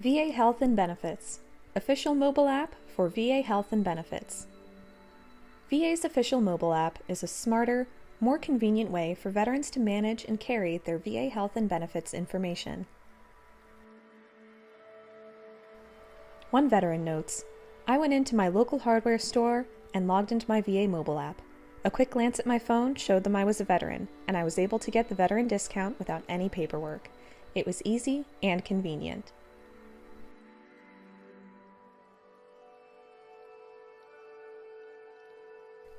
VA Health and Benefits, official mobile app for VA Health and Benefits. VA's official mobile app is a smarter, more convenient way for veterans to manage and carry their VA health and benefits information. One veteran notes, "I went into my local hardware store and logged into my VA mobile app. A quick glance at my phone showed them I was a veteran, and I was able to get the veteran discount without any paperwork. It was easy and convenient."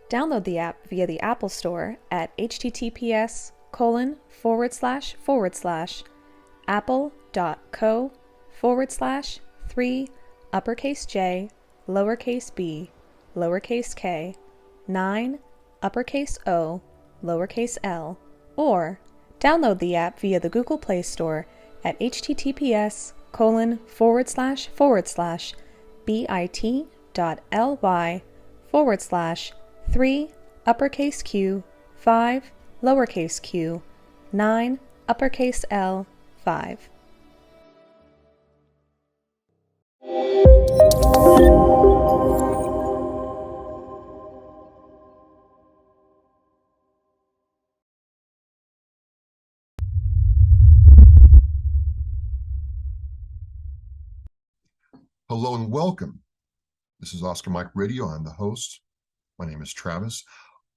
Download the app via the Apple Store at https://apple.co/3_J_k9_o_l, or download the app via the Google Play Store at https://bit.ly/3_Q5_L5. Hello and welcome. This is Oscar Mike Radio. I'm the host. My name is Travis.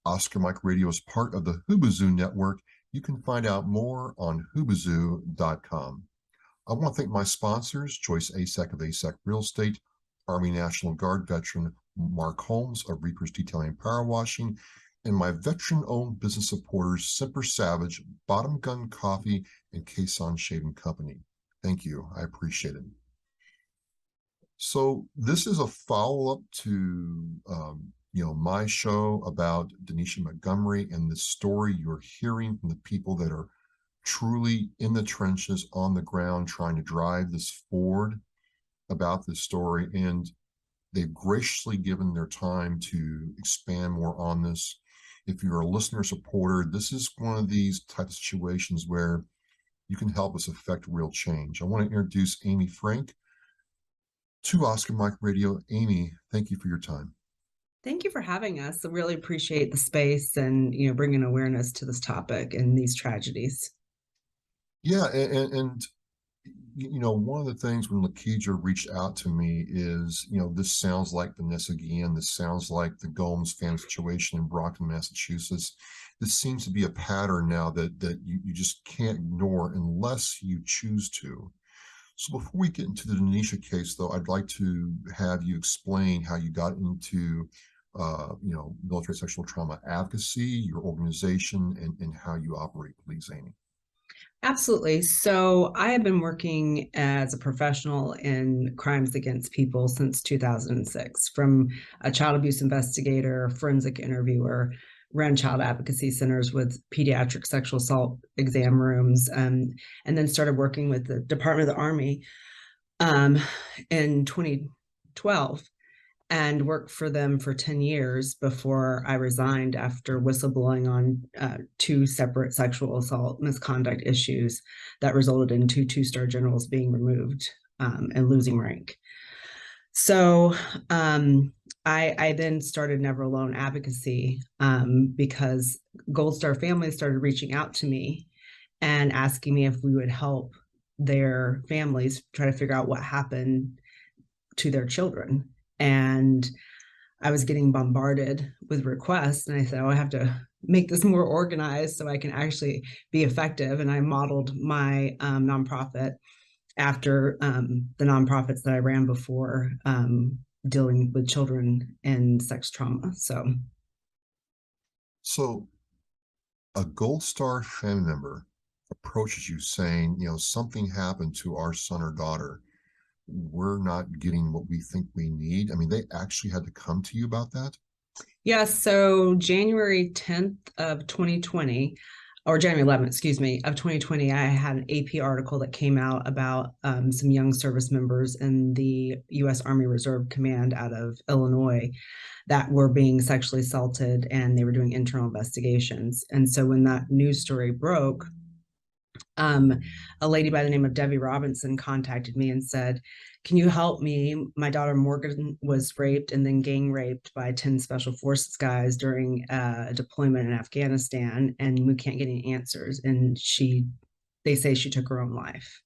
Oscar Mike Radio is part of the Hoobazoo Network. You can find out more on hoobazoo.com. I want to thank my sponsors, Joyce Asek of Asek Real Estate, Army National Guard veteran Mark Holmes of Reapers Detailing and Power Washing, and my veteran-owned business supporters, Semper Savage, Bottom Gun Coffee, and Caisson Shaving Company. Thank you. I appreciate it. So this is a follow-up to my show about Denisha Montgomery and the story you're hearing from the people that are truly in the trenches on the ground trying to drive this forward about this story, and they've graciously given their time to expand more on this. If you're a listener supporter, this is one of these types of situations where you can help us affect real change. I want to introduce Amy Franck to Oscar Mike Radio. Amy, thank you for your time. Thank you for having us. I really appreciate the space and bringing awareness to this topic and these tragedies. Yeah, and one of the things when Lakeja reached out to me is, this sounds like Vanessa Guillen. This sounds like the Gomes family situation in Brockton, Massachusetts. This seems to be a pattern now that you just can't ignore unless you choose to. So before we get into the Denisha case, though, I'd like to have you explain how you got into, military sexual trauma advocacy, your organization, and how you operate, please, Amy. Absolutely. So I have been working as a professional in crimes against people since 2006, from a child abuse investigator, forensic interviewer, ran child advocacy centers with pediatric sexual assault exam rooms, and then started working with the Department of the Army in 2012 and worked for them for 10 years before I resigned after whistleblowing on 2 separate sexual assault misconduct issues that resulted in 2 two-star generals being removed and losing rank. So I then started Never Alone Advocacy because Gold Star families started reaching out to me and asking me if we would help their families try to figure out what happened to their children. And I was getting bombarded with requests, and I said, I have to make this more organized so I can actually be effective. And I modeled my nonprofit after the nonprofits that I ran before, dealing with children and sex trauma. So a Gold Star family member approaches you saying, something happened to our son or daughter. We're not getting what we think we need. I mean, they actually had to come to you about that? Yes. So January 10th of 2020, or January 11th, excuse me, of 2020, I had an AP article that came out about some young service members in the U.S. Army Reserve Command out of Illinois that were being sexually assaulted, and they were doing internal investigations. And so when that news story broke, A lady by the name of Debbie Robinson contacted me and said, can you help me? My daughter Morgan was raped and then gang raped by 10 special forces guys during a deployment in Afghanistan, and we can't get any answers. And they say she took her own life.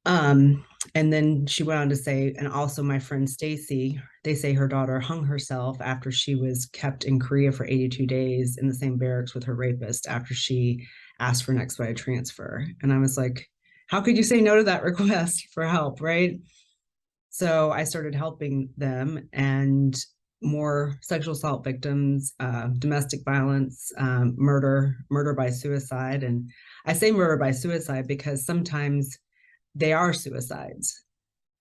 And then she went on to say, and also my friend Stacy, they say her daughter hung herself after she was kept in Korea for 82 days in the same barracks with her rapist after she asked for an expedited transfer. And I was like, how could you say no to that request for help, right? So I started helping them, and more sexual assault victims, domestic violence, murder by suicide. And I say murder by suicide because sometimes they are suicides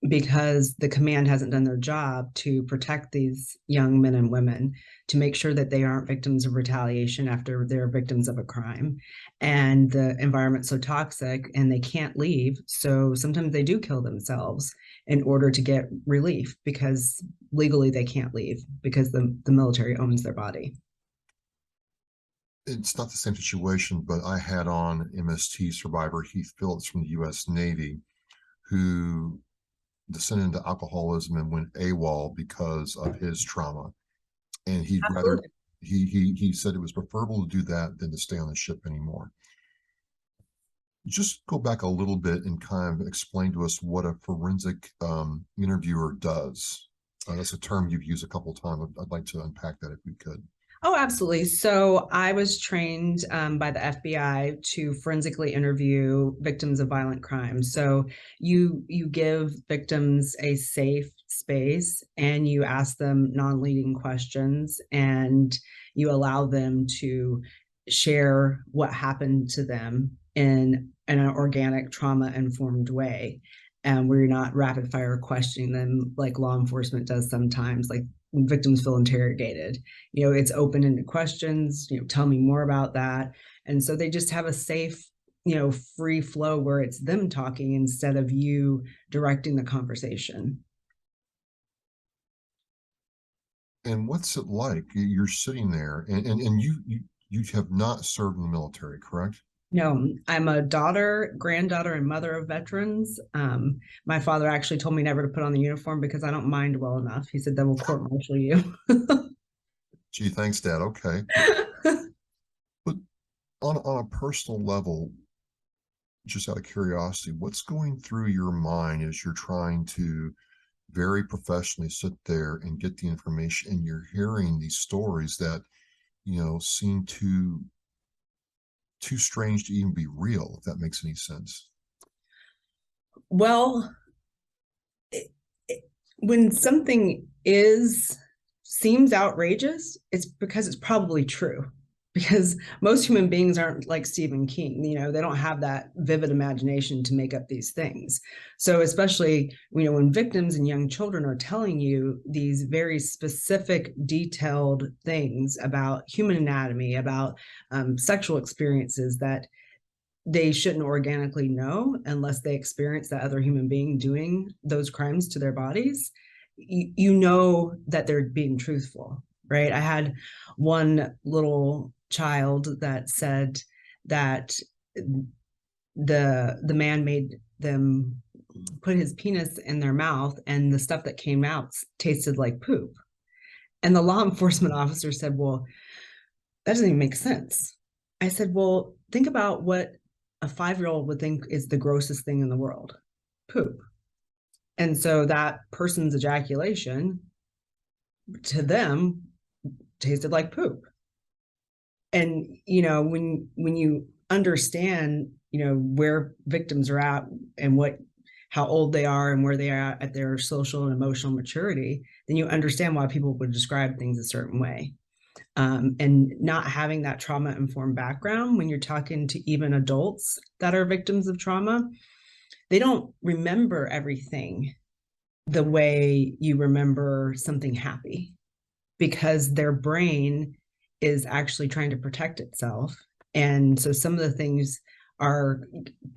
because the command hasn't done their job to protect these young men and women, to make sure that they aren't victims of retaliation after they're victims of a crime. And the environment's so toxic and they can't leave. So sometimes they do kill themselves in order to get relief, because legally they can't leave because the military owns their body. It's not the same situation, but I had on MST survivor Heath Phillips from the U.S. Navy, who descended into alcoholism and went AWOL because of his trauma. And he said it was preferable to do that than to stay on the ship anymore. Just go back a little bit and kind of explain to us what a forensic interviewer does. That's a term you've used a couple of times. I'd like to unpack that if we could. Oh, absolutely. So I was trained by the FBI to forensically interview victims of violent crime. So you give victims a safe space and you ask them non-leading questions, and you allow them to share what happened to them in an organic, trauma-informed way, and where you're not rapid fire questioning them like law enforcement does sometimes, like victims feel interrogated. It's open-ended questions, tell me more about that. And so they just have a safe, free flow where it's them talking instead of you directing the conversation. And what's it like? You're sitting there and you have not served in the military, correct? No, I'm a daughter, granddaughter, and mother of veterans. My father actually told me never to put on the uniform because I don't mind well enough. He said, "Then we'll court-martial you." Gee, thanks, Dad. Okay. But on a personal level, just out of curiosity, what's going through your mind as you're trying to very professionally sit there and get the information, and you're hearing these stories that, seem too strange to even be real, if that makes any sense? Well, when something seems outrageous, it's because it's probably true. Because most human beings aren't like Stephen King, they don't have that vivid imagination to make up these things. So especially, when victims and young children are telling you these very specific, detailed things about human anatomy, about sexual experiences that they shouldn't organically know unless they experience that other human being doing those crimes to their bodies, you know that they're being truthful, right? I had one little child that said that the man made them put his penis in their mouth and the stuff that came out tasted like poop. And the law enforcement officer said, well, that doesn't even make sense. I said, well, think about what a 5-year-old would think is the grossest thing in the world: poop. And so that person's ejaculation to them tasted like poop. And, when you understand, where victims are at and how old they are and where they are at their social and emotional maturity, then you understand why people would describe things a certain way. And not having that trauma-informed background, when you're talking to even adults that are victims of trauma, they don't remember everything the way you remember something happy, because their brain is actually trying to protect itself. And so some of the things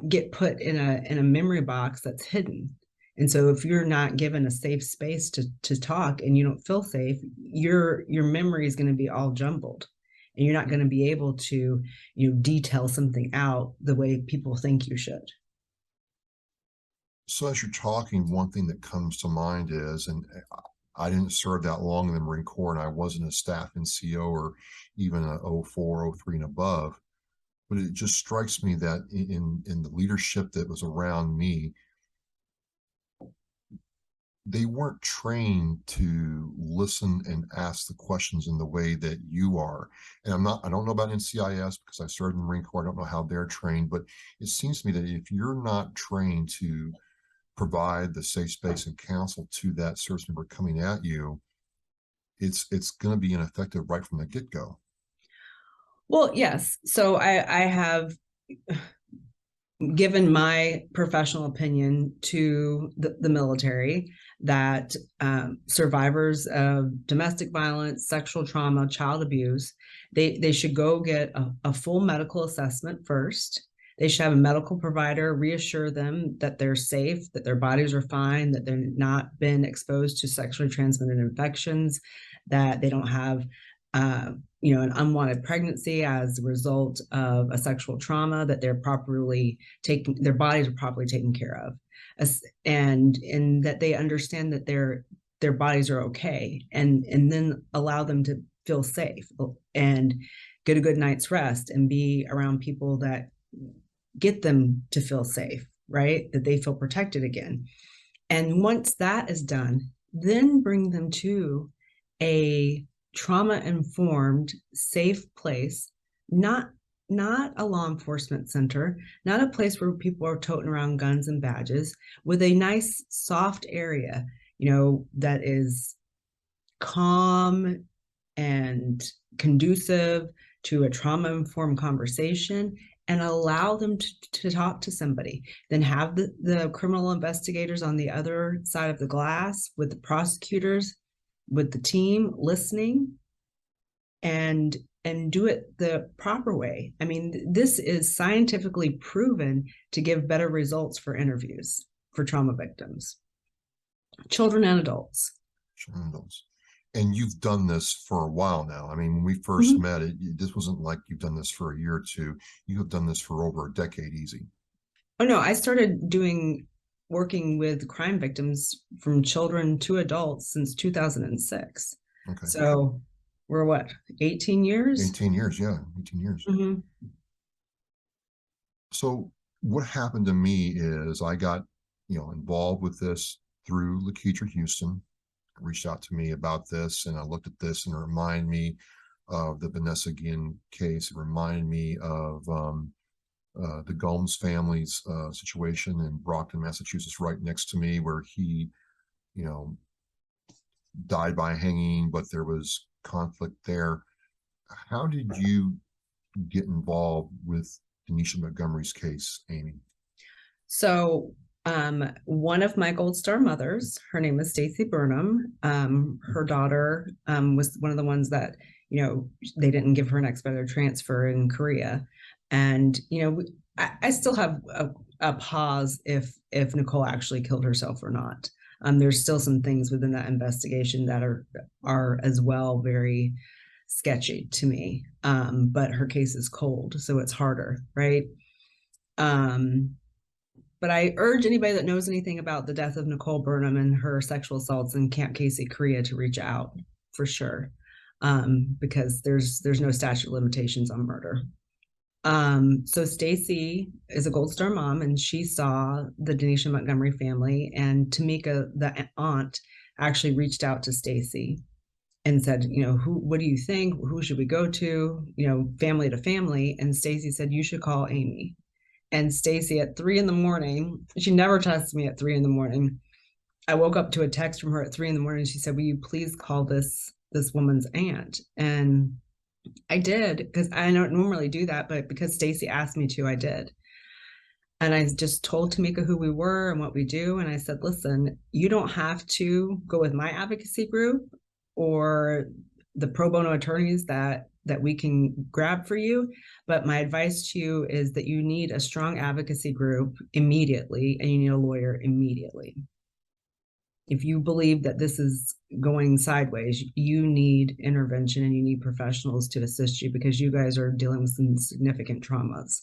get put in a memory box that's hidden. And so if you're not given a safe space to talk and you don't feel safe, your memory is going to be all jumbled. and you're not going to be able to, detail something out the way people think you should. So as you're talking, one thing that comes to mind is, and I didn't serve that long in the Marine Corps, and I wasn't a staff NCO or even a 04, 03 and above, but it just strikes me that in the leadership that was around me, they weren't trained to listen and ask the questions in the way that you are. And I don't know about NCIS because I served in the Marine Corps. I don't know how they're trained, but it seems to me that if you're not trained to provide the safe space and counsel to that service member coming at you, it's going to be ineffective right from the get-go. Well, yes. So I have given my professional opinion to the military that survivors of domestic violence, sexual trauma, child abuse, they should go get a full medical assessment first. They should have a medical provider reassure them that they're safe, that their bodies are fine, that they're not been exposed to sexually transmitted infections, that they don't have an unwanted pregnancy as a result of a sexual trauma, that their bodies are properly taken care of, and that they understand that their bodies are okay, and then allow them to feel safe and get a good night's rest and be around people that get them to feel safe, right? That they feel protected again. And once that is done, then bring them to a trauma-informed, safe place, not a law enforcement center, not a place where people are toting around guns and badges, with a nice, soft area, that is calm and conducive to a trauma-informed conversation, and allow them to talk to somebody. Then have the criminal investigators on the other side of the glass with the prosecutors, with the team listening, and do it the proper way. I mean, this is scientifically proven to give better results for interviews for trauma victims, children and adults. Children and adults. And you've done this for a while now. I mean, when we first met, this wasn't like you've done this for a year or two. You have done this for over a decade easy. Oh, no, I started working with crime victims from children to adults since 2006. Okay. So we're what, 18 years? 18 years, yeah, 18 years. So what happened to me is I got, involved with this through LaKeitra Houston. Reached out to me about this, and I looked at this, and it reminded me of the Vanessa Guillen case. It reminded me of the Gomes family's situation in Brockton, Massachusetts, right next to me, where he, died by hanging, but there was conflict there. How did you get involved with Denisha Montgomery's case, Amy? So one of my Gold Star mothers, her name is Stacy Burnham. Her daughter was one of the ones that, they didn't give her an expedited transfer in Korea. And, I still have a pause if Nicole actually killed herself or not. There's still some things within that investigation that are as well very sketchy to me. But her case is cold, so it's harder, right? But I urge anybody that knows anything about the death of Nicole Burnham and her sexual assaults in Camp Casey, Korea, to reach out for sure, because there's no statute of limitations on murder. So Stacy is a Gold Star mom, and she saw the Denisha Montgomery family, and Tamika, the aunt, actually reached out to Stacy and said, what do you think? Who should we go to? Family to family. And Stacy said, you should call Amy. And Stacy at 3 a.m, she never texts me at 3 a.m. I woke up to a text from her at 3 a.m. She said, will you please call this woman's aunt? And I did, because I don't normally do that, but because Stacy asked me to, I did. And I just told Tamika who we were and what we do. And I said, listen, you don't have to go with my advocacy group or the pro bono attorneys that we can grab for you. But my advice to you is that you need a strong advocacy group immediately, and you need a lawyer immediately. if you believe that this is going sideways, you need intervention and you need professionals to assist you because you guys are dealing with some significant traumas.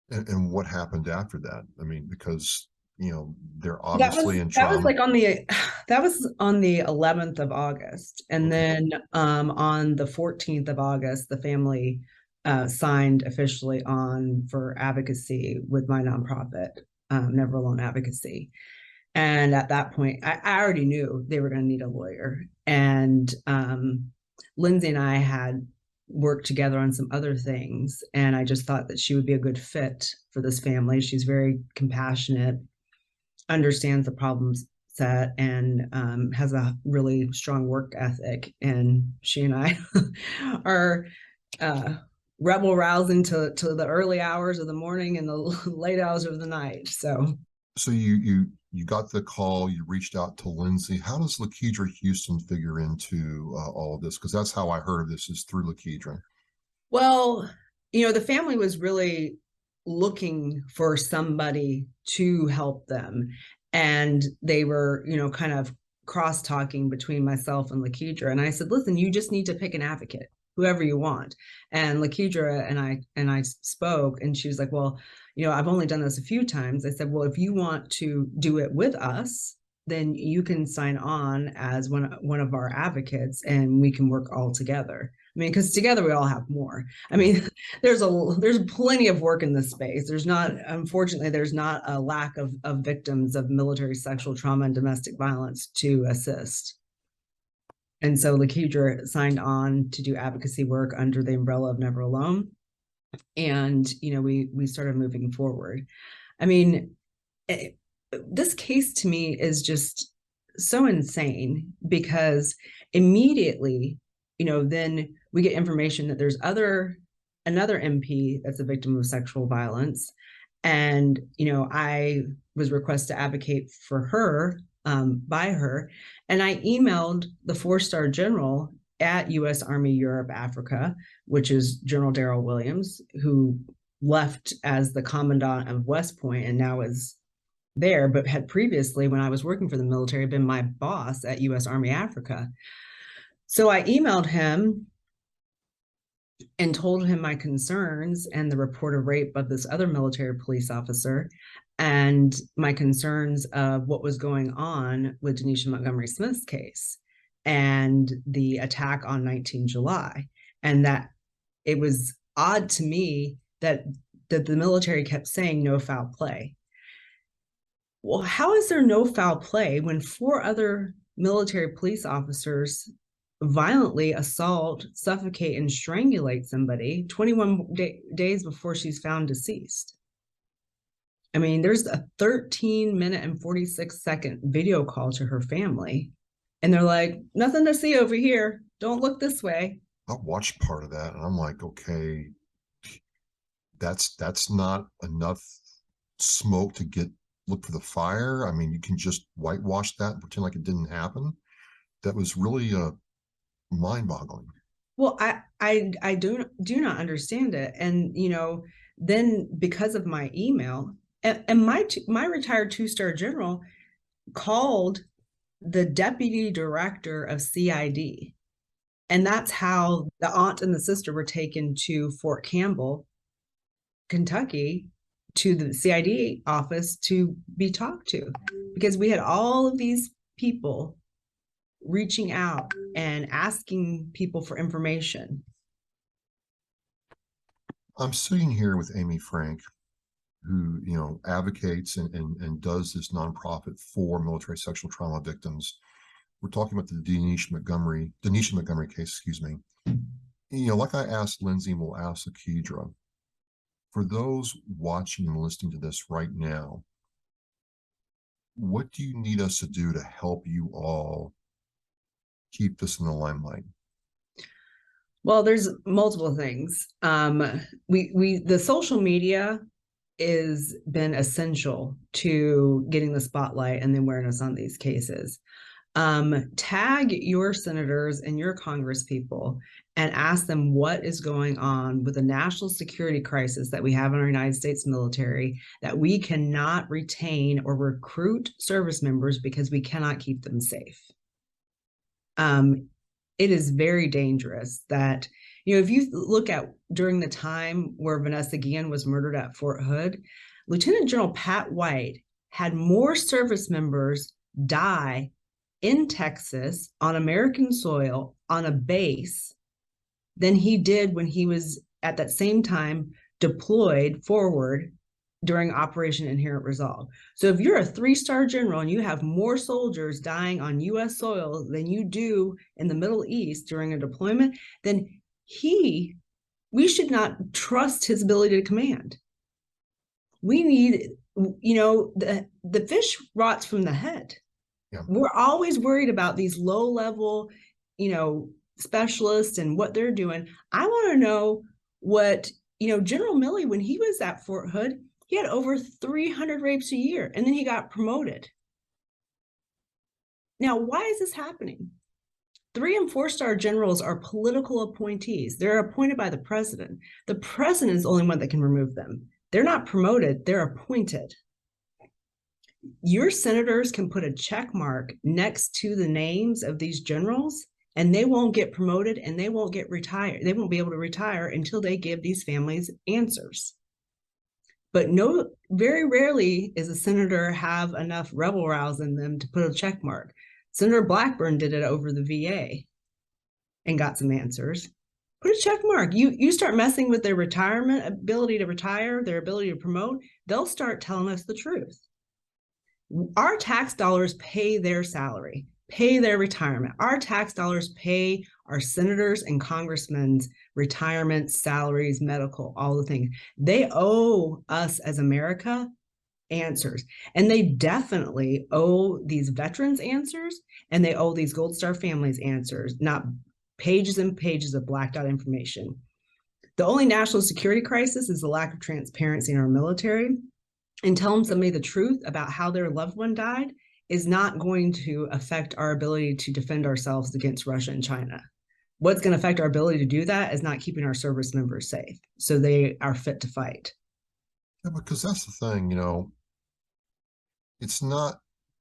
And what happened after that? I mean, because they're That obviously was in that was trauma. like on the that was on the 11th of August. And Okay. then on the 14th of August, the family signed officially on for advocacy with my nonprofit, Never Alone Advocacy. And at that point, I already knew they were going to need a lawyer. And Lindsey and I had worked together on some other things. And I just thought that she would be a good fit for this family. She's very compassionate, understands the problems set, and has a really strong work ethic. And she and I are rebel rousing to the early hours of the morning and the late hours of the night. So you got the call, you reached out to Lindsey. How does Lakedra Houston figure into all of this? Because that's how I heard of this, is through Lakedra. Well, the family was really looking for somebody to help them. And they were, kind of cross-talking between myself and Lakedra. And I said, listen, you just need to pick an advocate, whoever you want. And Lakedra and I spoke, and she was like, well, I've only done this a few times. I said, well, if you want to do it with us, then you can sign on as one of our advocates and we can work all together. I mean, because together we all have more. I mean, there's plenty of work in this space. Unfortunately, there's not a lack of victims of military sexual trauma and domestic violence to assist. And so Lakedra signed on to do advocacy work under the umbrella of Never Alone. And, we started moving forward. I mean, this case to me is just so insane because immediately, then we get information that there's another MP that's a victim of sexual violence. And, I was requested to advocate for her, by her. And I emailed the 4-star general at U.S. Army Europe Africa, which is General Darrell Williams, who left as the commandant of West Point and now is there, but had previously, when I was working for the military, been my boss at U.S. Army Africa. So I emailed him and told him my concerns and the report of rape of this other military police officer and my concerns of what was going on with Denisha Montgomery-Smith's case and the attack on 19 July. And that it was odd to me that the military kept saying no foul play. Well, how is there no foul play when 4 other military police officers violently assault, suffocate, and strangulate somebody 21 days before she's found deceased? I mean, there's a 13-minute and 46-second video call to her family, and they're like, nothing to see over here. Don't look this way. I watched part of that and I'm like, okay, that's not enough smoke to look for the fire. I mean, you can just whitewash that and pretend like it didn't happen. That was really mind-boggling. Well, I do not understand it. And then because of my email, and my retired 2-star general called the deputy director of CID. And that's how the aunt and the sister were taken to Fort Campbell, Kentucky, to the CID office to be talked to, because we had all of these people reaching out and asking people for information. I'm sitting here with Amy Franck, who advocates and does this nonprofit for military sexual trauma victims. We're talking about the Denisha Montgomery case, excuse me. Like I asked Lindsey, and we'll ask Lakedra, for those watching and listening to this right now, what do you need us to do to help you all keep this in the limelight? Well, there's multiple things. The social media has been essential to getting the spotlight and the awareness on these cases. Tag your senators and your congresspeople and ask them what is going on with the national security crisis that we have in our United States military, that we cannot retain or recruit service members because we cannot keep them safe. It is very dangerous that, if you look at during the time where Vanessa Guillen was murdered at Fort Hood, Lieutenant General Pat White had more service members die in Texas on American soil on a base than he did when he was at that same time deployed forward during Operation Inherent Resolve. So if you're a 3-star general and you have more soldiers dying on US soil than you do in the Middle East during a deployment, then we should not trust his ability to command. We need, the fish rots from the head. Yeah. We're always worried about these low level, specialists and what they're doing. I want to know what, General Milley, when he was at Fort Hood, he had over 300 rapes a year, and then he got promoted. Now, why is this happening? 3- and 4-star generals are political appointees. They're appointed by the president. The president is the only one that can remove them. They're not promoted, they're appointed. Your senators can put a check mark next to the names of these generals, and they won't get promoted and they won't get retired. They won't be able to retire until they give these families answers. But very rarely is a senator have enough rebel rouse in them to put a check mark. Senator Blackburn did it over the VA and got some answers. Put a check mark. You start messing with their retirement ability to retire, their ability to promote, they'll start telling us the truth. Our tax dollars pay their salary, pay their retirement. Our tax dollars pay our senators and congressmen's retirement, salaries, medical, all the things. They owe us as America answers. And they definitely owe these veterans answers, and they owe these Gold Star families answers, not pages and pages of blacked out information. The only national security crisis is the lack of transparency in our military. And telling somebody the truth about how their loved one died is not going to affect our ability to defend ourselves against Russia and China. What's going to affect our ability to do that is not keeping our service members safe, so they are fit to fight. Yeah, because that's the thing, it's not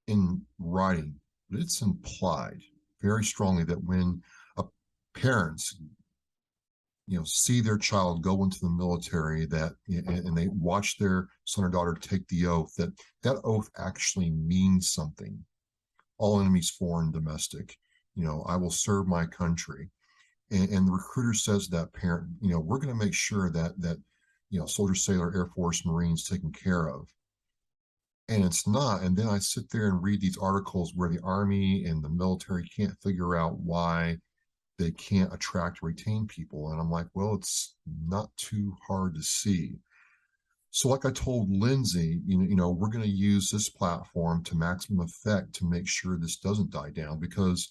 in writing, but it's implied very strongly that when parents see their child go into the military, and they watch their son or daughter take the oath, that oath actually means something. All enemies, foreign, domestic. I will serve my country, and the recruiter says to that parent, we're going to make sure that soldier, sailor, Air Force, Marines taken care of. And it's not. And then I sit there and read these articles where the Army and the military can't figure out why they can't attract or retain people. And I'm like, well, it's not too hard to see. So like I told Lindsey, we're going to use this platform to maximum effect to make sure this doesn't die down, because,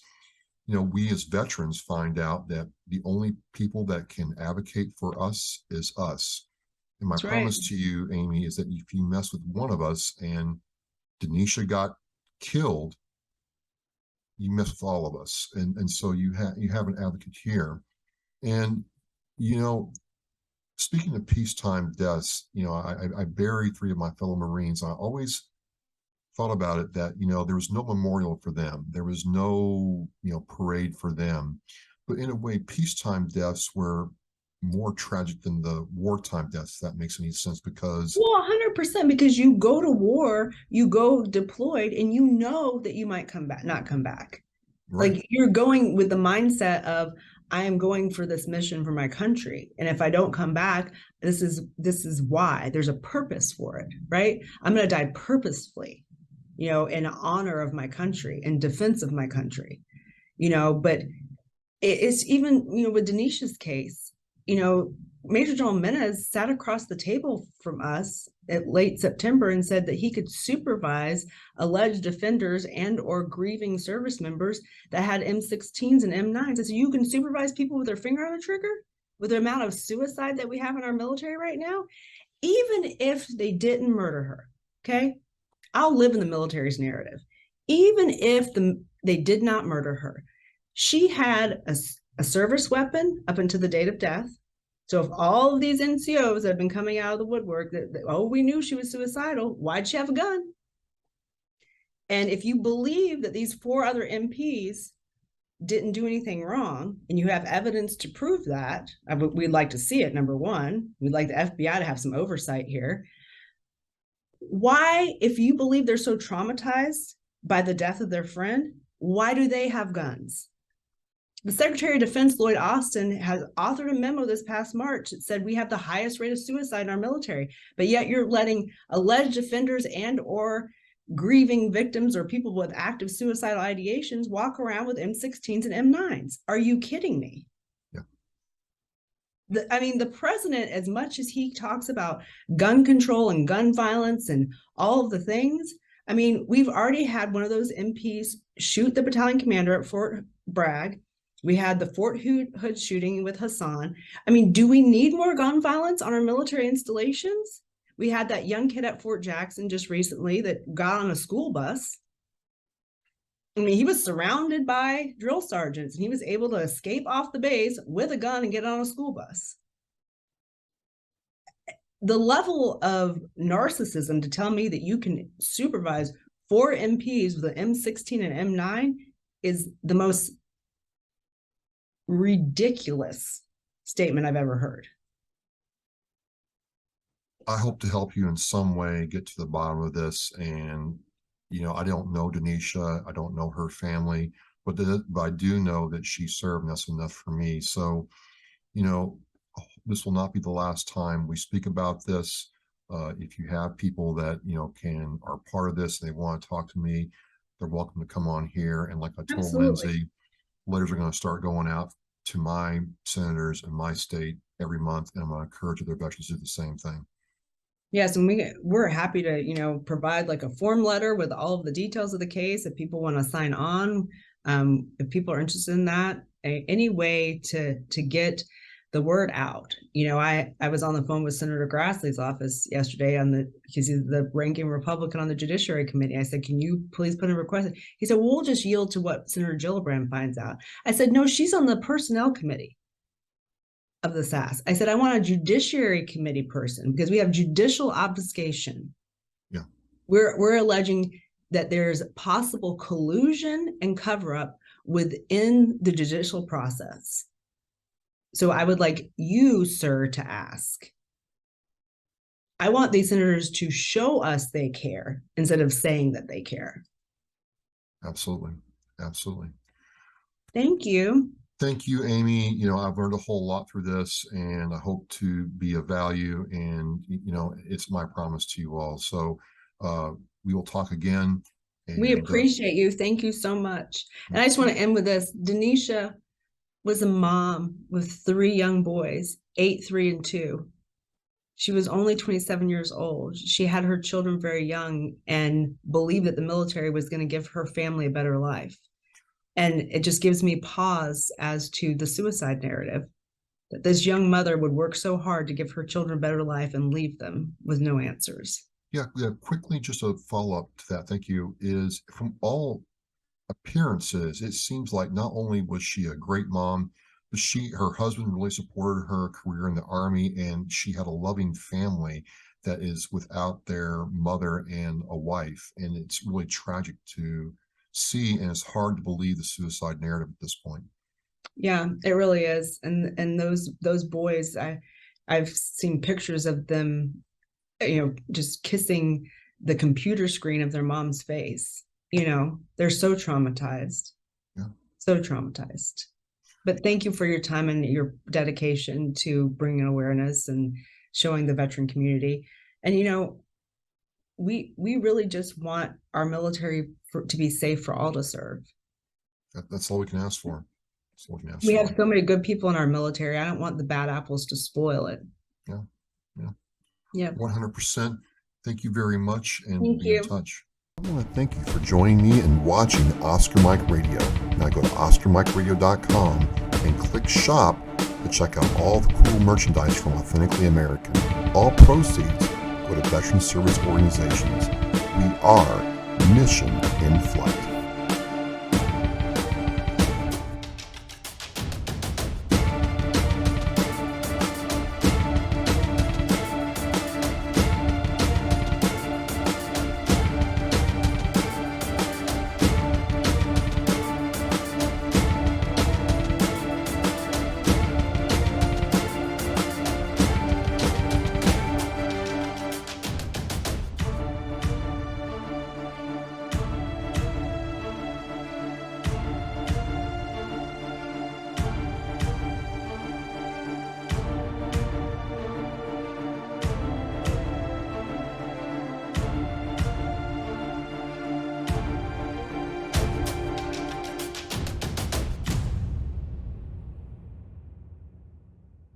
we as veterans find out that the only people that can advocate for us is us. And my promise to you, Amy, is that if you mess with one of us and Denisha got killed, you mess with all of us. And so you have an advocate here. And, speaking of peacetime deaths, I buried 3 of my fellow Marines. I always thought about it that, there was no memorial for them. There was no, parade for them. But in a way, peacetime deaths were more tragic than the wartime deaths, if that makes any sense, because... Well, 100%, because you go to war, you go deployed, and you know that you might not come back. Right. Like, you're going with the mindset of, I am going for this mission for my country. And if I don't come back, this is why. There's a purpose for it, right? I'm going to die purposefully, in honor of my country, in defense of my country, but it's even, with Denisha's case, Major General Menez sat across the table from us at late September and said that he could supervise alleged offenders and or grieving service members that had M16s and M9s. I said, you can supervise people with their finger on the trigger with the amount of suicide that we have in our military right now? Even if they didn't murder her, okay? I'll live in the military's narrative. Even if They did not murder her. She had a service weapon up until the date of death. So if all of these NCOs have been coming out of the woodwork that we knew she was suicidal, why'd she have a gun? And if you believe that these 4 other MPs didn't do anything wrong, and you have evidence to prove that, we'd like to see it, number one. We'd like the FBI to have some oversight here. Why, if you believe they're so traumatized by the death of their friend, why do they have guns? The Secretary of Defense, Lloyd Austin, has authored a memo this past March that said we have the highest rate of suicide in our military, but yet you're letting alleged offenders and or grieving victims or people with active suicidal ideations walk around with M16s and M9s. Are you kidding me? Yeah. The president, as much as he talks about gun control and gun violence and all of the things, we've already had one of those MPs shoot the battalion commander at Fort Bragg. We had the Fort Hood shooting with Hassan. Do we need more gun violence on our military installations? We had that young kid at Fort Jackson just recently that got on a school bus. He was surrounded by drill sergeants, and he was able to escape off the base with a gun and get on a school bus. The level of narcissism to tell me that you can supervise 4 MPs with an M16 and M9 is the most ridiculous statement I've ever heard. I hope to help you in some way get to the bottom of this. And, I don't know Denisha. I don't know her family, but I do know that she served, and that's enough for me. So, this will not be the last time we speak about this. If you have people that, are part of this, and they want to talk to me, they're welcome to come on here. And like I told Absolutely. Lindsey, letters are going to start going out to my senators in my state every month, and I'm going to encourage other veterans to do the same thing. Yes, and we're happy to provide like a form letter with all of the details of the case if people want to sign on. If people are interested in that, any way to get the word out. I was on the phone with Senator Grassley's office yesterday because he's the ranking Republican on the Judiciary Committee. I said, can you please put in a request? He said, well, we'll just yield to what Senator Gillibrand finds out. I said, no, she's on the Personnel Committee of the SAS. I said, I want a Judiciary Committee person because we have judicial obfuscation. Yeah. We're alleging that there's possible collusion and cover-up within the judicial process. So I would like you, sir, to ask. I want these senators to show us they care instead of saying that they care. Absolutely. Absolutely. Thank you. Thank you, Amy. I've learned a whole lot through this, and I hope to be of value. And, it's my promise to you all. So we will talk again. We appreciate you. Thank you so much. And I just want to end with this. Denisha was a mom with 3 young boys, 8, 3, and 2. She was only 27 years old. She had her children very young and believed that the military was going to give her family a better life. And it just gives me pause as to the suicide narrative, that this young mother would work so hard to give her children a better life and leave them with no answers. Yeah, quickly, just a follow-up to that, thank you, is from all appearances, it seems like not only was she a great mom, but her husband really supported her career in the Army, and she had a loving family that is without their mother and a wife. And it's really tragic to see, and it's hard to believe the suicide narrative at this point. Yeah, it really is. And those boys, I've seen pictures of them, just kissing the computer screen of their mom's face. They're so traumatized. Yeah. So traumatized. But thank you for your time and your dedication to bringing awareness and showing the veteran community. And, we really just want our military to be safe for all to serve. That's all we can ask for. We have so many good people in our military. I don't want the bad apples to spoil it. Yeah. 100%. Thank you very much, and we'll be in touch. I want to thank you for joining me and watching Oscar Mike Radio. Now go to OscarMikeRadio.com and click shop to check out all the cool merchandise from Authentically American. All proceeds go to veteran service organizations. We are mission in flight.